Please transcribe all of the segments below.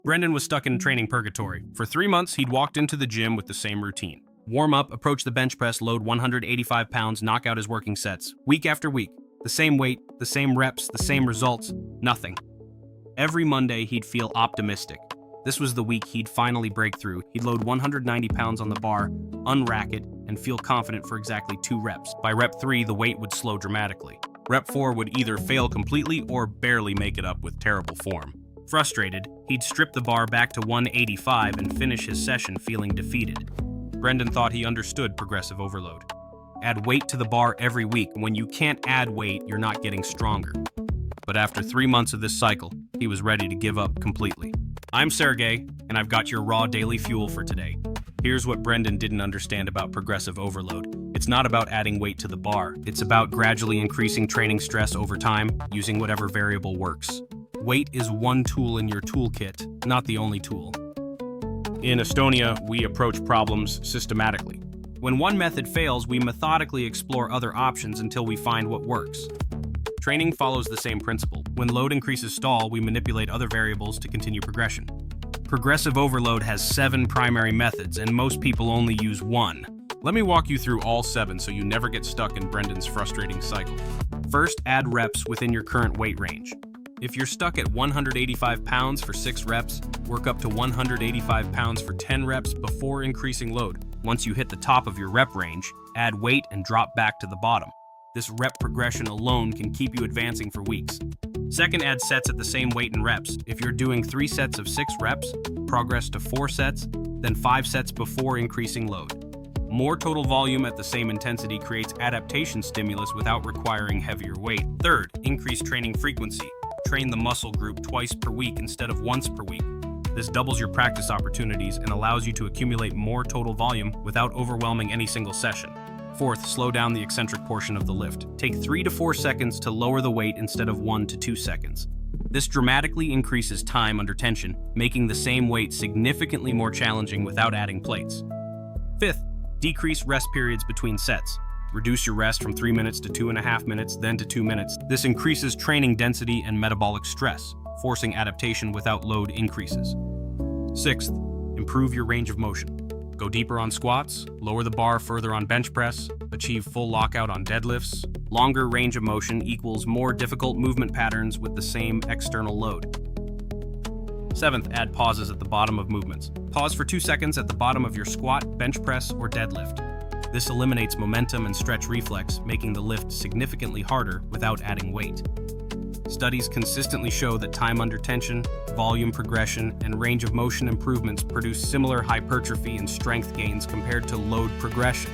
Brendan was stuck in training purgatory. For 3 months, he'd walked into the gym with the same routine. Warm up, approach the bench press, load 185 pounds, knock out his working sets. Week after week, the same weight, the same reps, the same results, nothing. Every Monday, he'd feel optimistic. This was the week he'd finally break through. He'd load 190 pounds on the bar, unrack it, and feel confident for exactly 2 reps. By rep 3, the weight would slow dramatically. Rep 4 would either fail completely or barely make it up with terrible form. Frustrated, he'd strip the bar back to 185 and finish his session feeling defeated. Brendan thought he understood progressive overload. Add weight to the bar every week. When you can't add weight, you're not getting stronger. But after 3 months of this cycle, he was ready to give up completely. I'm Sergei, and I've got your raw daily fuel for today. Here's what Brendan didn't understand about progressive overload. It's not about adding weight to the bar. It's about gradually increasing training stress over time, using whatever variable works. Weight is one tool in your toolkit, not the only tool. In Estonia, we approach problems systematically. When one method fails, we methodically explore other options until we find what works. Training follows the same principle. When load increases stall, we manipulate other variables to continue progression. Progressive overload has 7 primary methods, and most people only use 1. Let me walk you through all 7 so you never get stuck in Brendan's frustrating cycle. First, add reps within your current weight range. If you're stuck at 185 pounds for 6 reps, work up to 185 pounds for 10 reps before increasing load. Once you hit the top of your rep range, add weight and drop back to the bottom. This rep progression alone can keep you advancing for weeks. Second, add sets at the same weight and reps. If you're doing 3 sets of 6 reps, progress to 4 sets, then 5 sets before increasing load. More total volume at the same intensity creates adaptation stimulus without requiring heavier weight. Third, increase training frequency. Train the muscle group twice per week instead of once per week. This doubles your practice opportunities and allows you to accumulate more total volume without overwhelming any single session. Fourth, slow down the eccentric portion of the lift. Take 3 to 4 seconds to lower the weight instead of 1 to 2 seconds. This dramatically increases time under tension, making the same weight significantly more challenging without adding plates. Fifth, decrease rest periods between sets. Reduce your rest from 3 minutes to 2.5 minutes, then to 2 minutes. This increases training density and metabolic stress, forcing adaptation without load increases. Sixth, improve your range of motion. Go deeper on squats, lower the bar further on bench press, achieve full lockout on deadlifts. Longer range of motion equals more difficult movement patterns with the same external load. Seventh, add pauses at the bottom of movements. Pause for 2 seconds at the bottom of your squat, bench press, or deadlift. This eliminates momentum and stretch reflex, making the lift significantly harder without adding weight. Studies consistently show that time under tension, volume progression, and range of motion improvements produce similar hypertrophy and strength gains compared to load progression.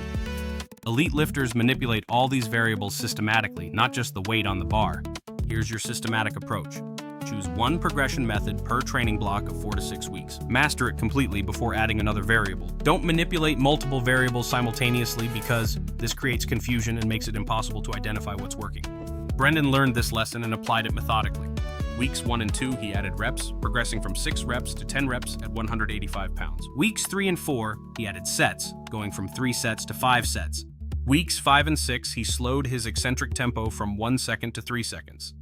Elite lifters manipulate all these variables systematically, not just the weight on the bar. Here's your systematic approach. Choose one progression method per training block of 4 to 6 weeks. Master it completely before adding another variable. Don't manipulate multiple variables simultaneously because this creates confusion and makes it impossible to identify what's working. Brendan learned this lesson and applied it methodically. Weeks 1 and 2, he added reps, progressing from 6 reps to 10 reps at 185 pounds. Weeks 3 and 4, he added sets, going from 3 sets to 5 sets. Weeks 5 and 6, he slowed his eccentric tempo from 1 second to 3 seconds.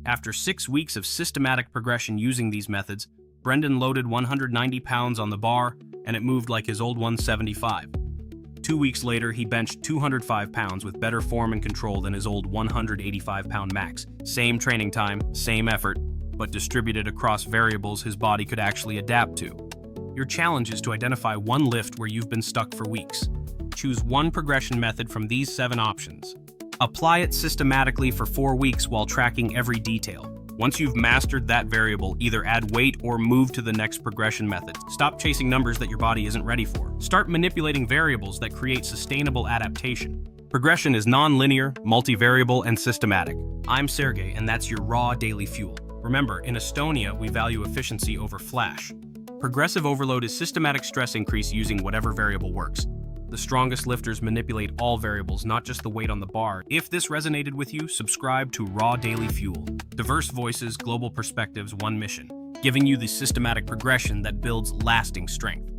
After 6 weeks of systematic progression using these methods, Brendan loaded 190 pounds on the bar, and it moved like his old 175. 2 weeks later, he benched 205 pounds with better form and control than his old 185-pound max. Same training time, same effort, but distributed across variables his body could actually adapt to. Your challenge is to identify one lift where you've been stuck for weeks. Choose one progression method from these 7 options. Apply it systematically for 4 weeks while tracking every detail. Once you've mastered that variable, either add weight or move to the next progression method. Stop chasing numbers that your body isn't ready for. Start manipulating variables that create sustainable adaptation. Progression is non-linear, multivariable, and systematic. I'm Sergei, and that's your raw daily fuel. Remember, in Estonia, we value efficiency over flash. Progressive overload is systematic stress increase using whatever variable works. The strongest lifters manipulate all variables, not just the weight on the bar. If this resonated with you, subscribe to Raw Daily Fuel. Diverse voices, global perspectives, one mission, giving you the systematic progression that builds lasting strength.